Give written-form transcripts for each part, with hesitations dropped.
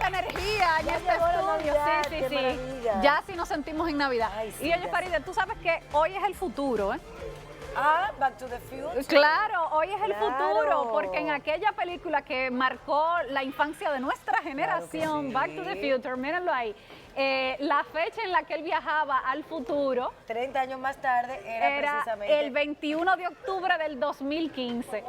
energía en Ya este llegó la estudio. Navidad, Sí, qué sí, maravilla. ya sí nos sentimos en Navidad. Ay, sí, y oye, ya Faride, tú sabes que hoy es el futuro, ¿eh? Ah, Back to the Future. Claro, hoy es el Claro. futuro, porque en aquella película que marcó la infancia de nuestra generación, sí. Back to the Future, mírenlo ahí, la fecha en la que él viajaba al futuro 30 años más tarde era precisamente... el 21 de octubre del 2015.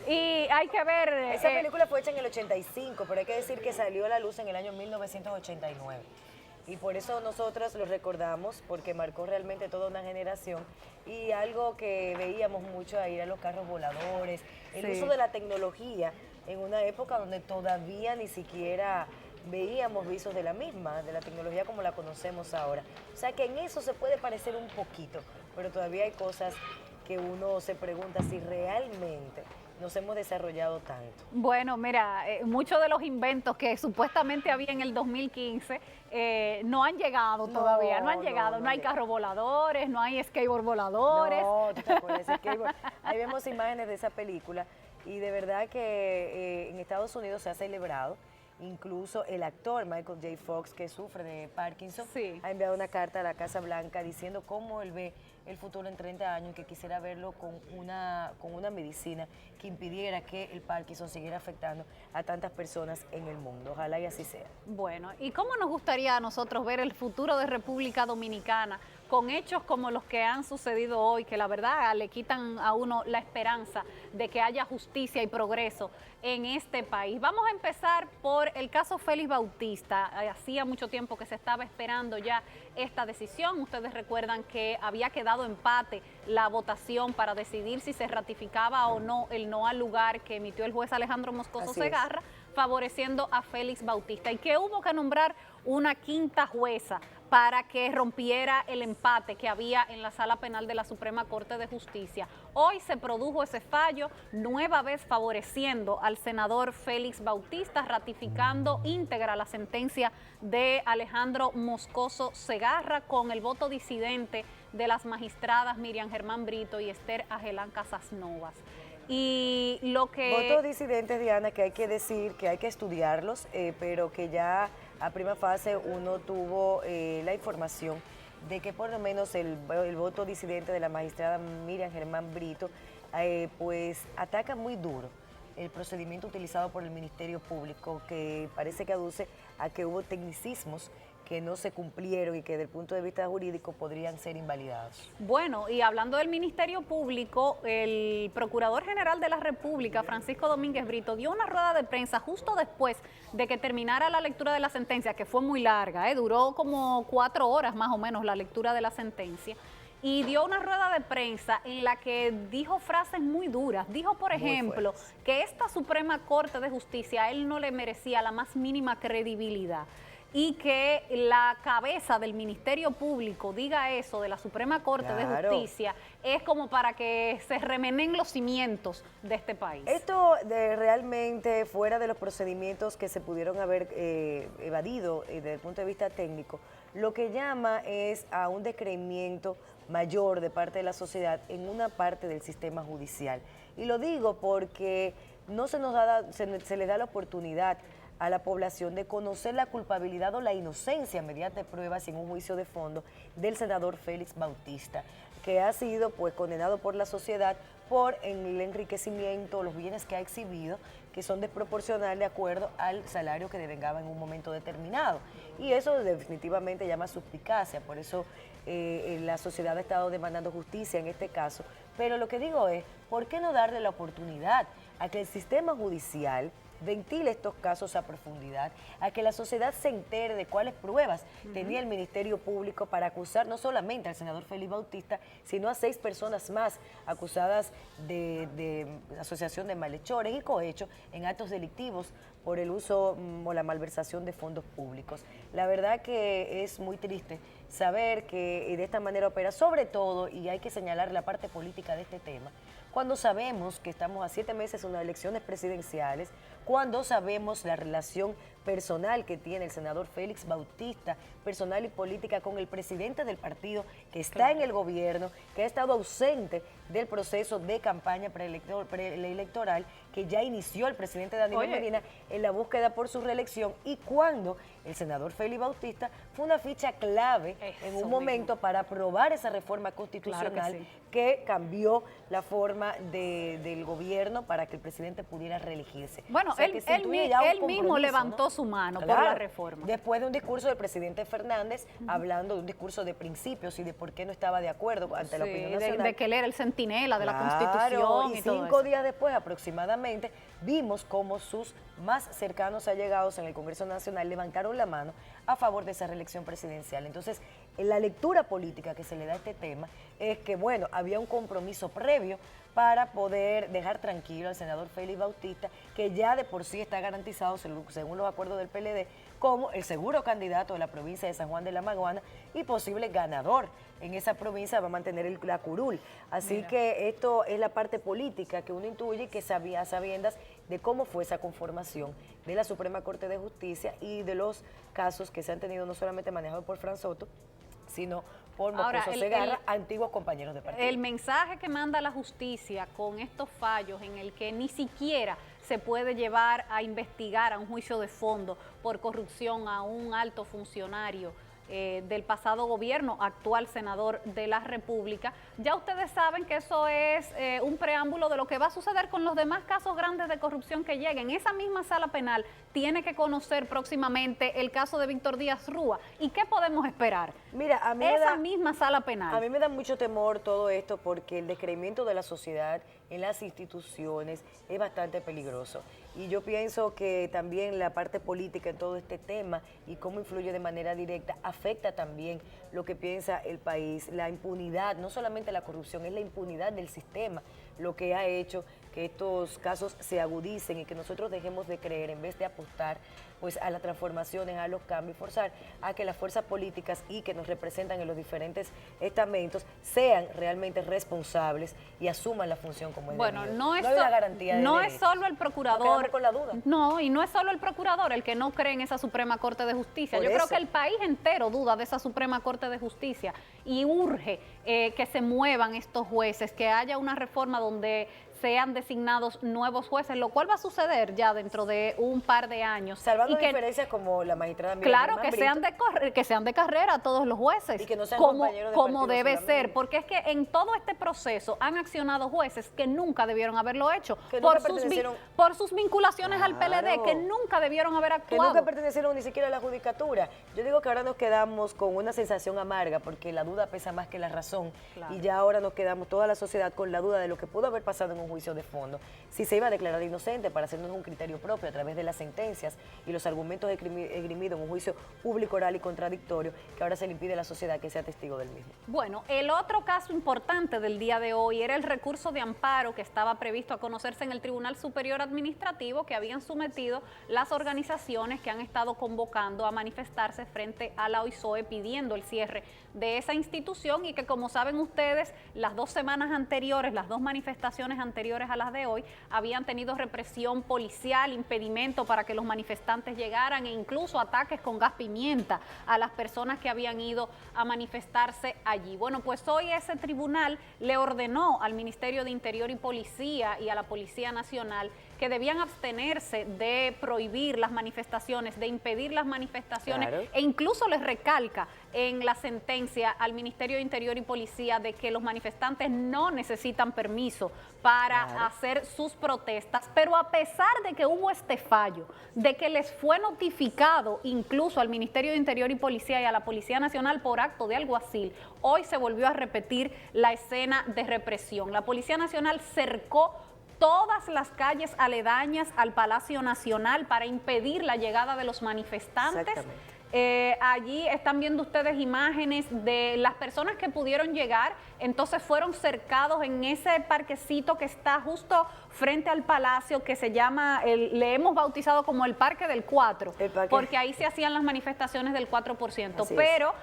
Y hay que ver... Esa película fue hecha en el 85, pero hay que decir que salió a la luz en el año 1989. Y por eso nosotros lo recordamos, porque marcó realmente toda una generación. Y algo que veíamos mucho ahí eran los carros voladores, el Sí. uso de la tecnología en una época donde todavía ni siquiera veíamos visos de la misma, de la tecnología como la conocemos ahora. O sea que en eso se puede parecer un poquito, pero todavía hay cosas que uno se pregunta si realmente nos hemos desarrollado tanto. Bueno, mira, muchos de los inventos que supuestamente había en el 2015 no han llegado todavía, no han llegado. No hay carros voladores, no hay skateboard voladores. No, ¿tú te acuerdas de ese skateboard? Ahí vemos imágenes de esa película y de verdad que en Estados Unidos se ha celebrado. Incluso el actor Michael J. Fox, que sufre de Parkinson, Sí. ha enviado una carta a la Casa Blanca diciendo cómo él ve el futuro en 30 años y que quisiera verlo con una medicina que impidiera que el Parkinson siguiera afectando a tantas personas en el mundo. Ojalá y así sea. Bueno, ¿y cómo nos gustaría a nosotros ver el futuro de República Dominicana con hechos como los que han sucedido hoy, que la verdad le quitan a uno la esperanza de que haya justicia y progreso en este país? Vamos a empezar por el caso Félix Bautista. Hacía mucho tiempo que se estaba esperando ya esta decisión. Ustedes recuerdan que había quedado empate la votación para decidir si se ratificaba o no el no al lugar que emitió el juez Alejandro Moscoso Segarra, favoreciendo a Félix Bautista, y que hubo que nombrar una quinta jueza para que rompiera el empate que había en la Sala Penal de la Suprema Corte de Justicia. Hoy se produjo ese fallo, nueva vez favoreciendo al senador Félix Bautista, ratificando íntegra la sentencia de Alejandro Moscoso Segarra con el voto disidente de las magistradas Miriam Germán Brito y Esther Ajelán Casas Novas. Y lo que... Votos disidentes, Diana, que hay que decir que hay que estudiarlos, pero que ya a prima fase uno tuvo la información de que por lo menos el voto disidente de la magistrada Miriam Germán Brito pues ataca muy duro el procedimiento utilizado por el Ministerio Público, que parece que aduce a que hubo tecnicismos que no se cumplieron y que desde el punto de vista jurídico podrían ser invalidados. Bueno, y hablando del Ministerio Público, el Procurador General de la República, Francisco Domínguez Brito, dio una rueda de prensa justo después de que terminara la lectura de la sentencia, que fue muy larga, duró como 4 horas más o menos la lectura de la sentencia, y dio una rueda de prensa en la que dijo frases muy duras. Dijo, por ejemplo, que esta Suprema Corte de Justicia a él no le merecía la más mínima credibilidad, y que la cabeza del Ministerio Público diga eso de la Suprema Corte de Justicia es como para que se remenen los cimientos de este país. Esto realmente fuera de los procedimientos que se pudieron haber evadido desde el punto de vista técnico, lo que llama es a un descreimiento mayor de parte de la sociedad en una parte del sistema judicial. Y lo digo porque no se nos da, se le da la oportunidad a la población de conocer la culpabilidad o la inocencia mediante pruebas en un juicio de fondo del senador Félix Bautista, que ha sido pues condenado por la sociedad por el enriquecimiento, los bienes que ha exhibido, que son desproporcionales de acuerdo al salario que devengaba en un momento determinado. Y eso definitivamente llama suspicacia, por eso la sociedad ha estado demandando justicia en este caso. Pero lo que digo es, ¿por qué no darle la oportunidad a que el sistema judicial ventile estos casos a profundidad, a que la sociedad se entere de cuáles pruebas tenía el Ministerio Público para acusar no solamente al senador Félix Bautista, sino a 6 personas más acusadas de asociación de malhechores y cohecho en actos delictivos por el uso o la malversación de fondos públicos. La verdad que es muy triste saber que de esta manera opera, sobre todo, y hay que señalar la parte política de este tema, cuando sabemos que estamos a 7 meses de unas elecciones presidenciales, cuando sabemos la relación personal que tiene el senador Félix Bautista, personal y política con el presidente del partido que está en el gobierno, que ha estado ausente del proceso de campaña preelectoral que ya inició el presidente Danilo Medina en la búsqueda por su reelección, y cuando el senador Félix Bautista fue una ficha clave en un momento para aprobar esa reforma constitucional que cambió la forma del gobierno para que el presidente pudiera reelegirse. Bueno, o sea, él mismo levantó su mano por la reforma. Después de un discurso del presidente Fernández, hablando de un discurso de principios y de por qué no estaba de acuerdo ante la opinión nacional. De que él era el centinela de la Constitución. Y 5 días después aproximadamente, vimos cómo sus más cercanos allegados en el Congreso Nacional levantaron la mano a favor de esa reelección presidencial. Entonces, la lectura política que se le da a este tema es que, bueno, había un compromiso previo para poder dejar tranquilo al senador Félix Bautista, que ya de por sí está garantizado, según los acuerdos del PLD, como el seguro candidato de la provincia de San Juan de la Maguana y posible ganador en esa provincia, va a mantener la curul. Así que esto es la parte política que uno intuye, que sabía a sabiendas de cómo fue esa conformación de la Suprema Corte de Justicia y de los casos que se han tenido no solamente manejados por Fran Soto, sino por Mocoso Segarra, antiguos compañeros de partido. El mensaje que manda la justicia con estos fallos en el que ni siquiera se puede llevar a investigar a un juicio de fondo por corrupción a un alto funcionario del pasado gobierno, actual senador de la República, ya ustedes saben que eso es un preámbulo de lo que va a suceder con los demás casos grandes de corrupción que lleguen. Esa misma sala penal tiene que conocer próximamente el caso de Víctor Díaz Rúa. ¿Y qué podemos esperar? Mira, a mí misma sala penal. A mí me da mucho temor todo esto porque el descreimiento de la sociedad en las instituciones es bastante peligroso. Y yo pienso que también la parte política en todo este tema y cómo influye de manera directa afecta también lo que piensa el país. La impunidad, no solamente la corrupción, es la impunidad del sistema lo que ha hecho que estos casos se agudicen y que nosotros dejemos de creer, en vez de apostar pues a las transformaciones, a los cambios, forzar a que las fuerzas políticas y que nos representan en los diferentes estamentos sean realmente responsables y asuman la función como es debido. No hay una garantía de no es solo el procurador, con la duda. No, y no es solo el procurador el que no cree en esa Suprema Corte de Justicia. Yo creo que el país entero duda de esa Suprema Corte de Justicia y urge que se muevan estos jueces, que haya una reforma donde sean designados nuevos jueces, lo cual va a suceder ya dentro de un par de años. Salvando diferencias como la magistrada Miriam Claro, que sean de carrera todos los jueces. Y que no sean como debe ser, porque es que en todo este proceso han accionado jueces que nunca debieron haberlo hecho, por sus vinculaciones al PLD, que nunca debieron haber actuado. Que nunca pertenecieron ni siquiera a la judicatura. Yo digo que ahora nos quedamos con una sensación amarga, porque la duda pesa más que la razón, y ya ahora nos quedamos toda la sociedad con la duda de lo que pudo haber pasado en un juicio de fondo, si se iba a declarar inocente para hacernos un criterio propio a través de las sentencias y los argumentos esgrimidos en un juicio público, oral y contradictorio, que ahora se le impide a la sociedad que sea testigo del mismo. Bueno, el otro caso importante del día de hoy era el recurso de amparo que estaba previsto a conocerse en el Tribunal Superior Administrativo, que habían sometido las organizaciones que han estado convocando a manifestarse frente a la OISOE pidiendo el cierre de esa institución, y que, como saben ustedes, las 2 semanas anteriores, las 2 manifestaciones anteriores a las de hoy, habían tenido represión policial, impedimento para que los manifestantes llegaran e incluso ataques con gas pimienta a las personas que habían ido a manifestarse allí. Bueno, pues hoy ese tribunal le ordenó al Ministerio de Interior y Policía y a la Policía Nacional que debían abstenerse de prohibir las manifestaciones, de impedir las manifestaciones, e incluso les recalca en la sentencia al Ministerio de Interior y Policía de que los manifestantes no necesitan permiso para hacer sus protestas, pero a pesar de que hubo este fallo, de que les fue notificado incluso al Ministerio de Interior y Policía y a la Policía Nacional por acto de alguacil, hoy se volvió a repetir la escena de represión. La Policía Nacional cercó todas las calles aledañas al Palacio Nacional para impedir la llegada de los manifestantes. Allí están viendo ustedes imágenes de las personas que pudieron llegar, entonces fueron cercados en ese parquecito que está justo frente al Palacio que se llama, le hemos bautizado como el Parque del 4, porque ahí se hacían las manifestaciones del 4%, pero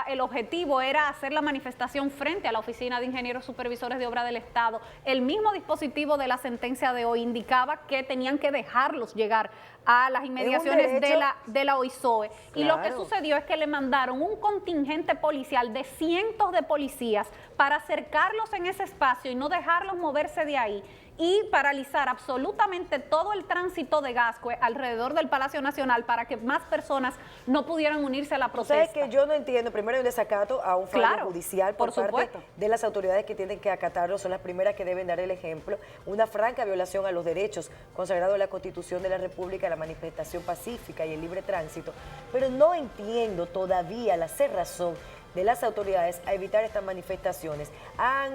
el objetivo era hacer la manifestación frente a la Oficina de Ingenieros Supervisores de Obra del Estado. El mismo dispositivo de la sentencia de hoy indicaba que tenían que dejarlos llegar a las inmediaciones de la OISOE. Claro. Y lo que sucedió es que le mandaron un contingente policial de cientos de policías para acercarlos en ese espacio y no dejarlos moverse de ahí y paralizar absolutamente todo el tránsito de Gascue alrededor del Palacio Nacional para que más personas no pudieran unirse a la protesta. ¿Sabes que yo no entiendo? Primero hay un desacato a un fallo judicial por parte de las autoridades que tienen que acatarlo, son las primeras que deben dar el ejemplo. Una franca violación a los derechos consagrados en la Constitución de la República, la manifestación pacífica y el libre tránsito. Pero no entiendo todavía la cerrazón de las autoridades a evitar estas manifestaciones. Han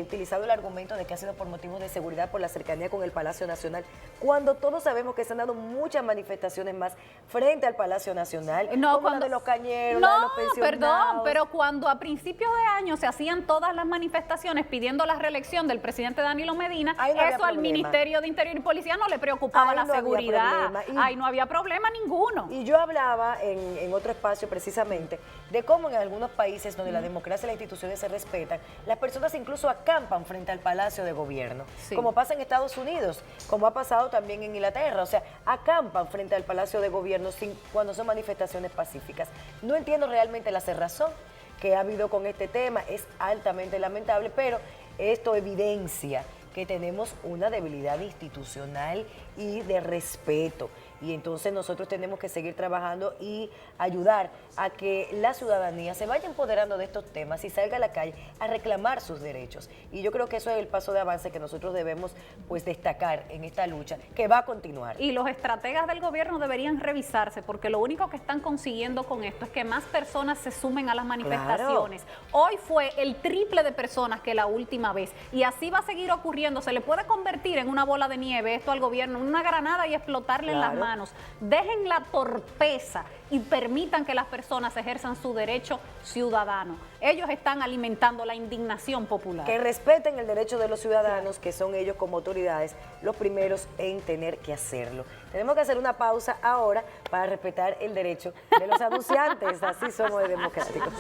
utilizado el argumento de que ha sido por motivos de seguridad, por la cercanía con el Palacio Nacional, cuando todos sabemos que se han dado muchas manifestaciones más frente al Palacio Nacional, como la de los cañeros, la de los pensionados. Perdón, pero cuando a principios de año se hacían todas las manifestaciones pidiendo la reelección del presidente Danilo Medina, eso al Ministerio de Interior y Policía no le preocupaba la seguridad. Ahí no había problema ninguno. Y yo hablaba en otro espacio precisamente de cómo en algunos países donde la democracia y las instituciones se respetan, las personas incluso acampan frente al Palacio de Gobierno, como pasa en Estados Unidos, como ha pasado también en Inglaterra, o sea, acampan frente al Palacio de Gobierno cuando son manifestaciones pacíficas. No entiendo realmente la cerrazón que ha habido con este tema, es altamente lamentable, pero esto evidencia que tenemos una debilidad institucional y de respeto. Y entonces nosotros tenemos que seguir trabajando y ayudar a que la ciudadanía se vaya empoderando de estos temas y salga a la calle a reclamar sus derechos. Y yo creo que eso es el paso de avance que nosotros debemos pues destacar en esta lucha, que va a continuar. Y los estrategas del gobierno deberían revisarse, porque lo único que están consiguiendo con esto es que más personas se sumen a las manifestaciones. Claro. Hoy fue el triple de personas que la última vez, y así va a seguir ocurriendo. Se le puede convertir en una bola de nieve esto al gobierno, en una granada y explotarle en las manos. Dejen la torpeza y permitan que las personas ejerzan su derecho ciudadano. Ellos están alimentando la indignación popular. Que respeten el derecho de los ciudadanos, que son ellos como autoridades los primeros en tener que hacerlo. Tenemos que hacer una pausa ahora para respetar el derecho de los anunciantes. Así somos de democráticos.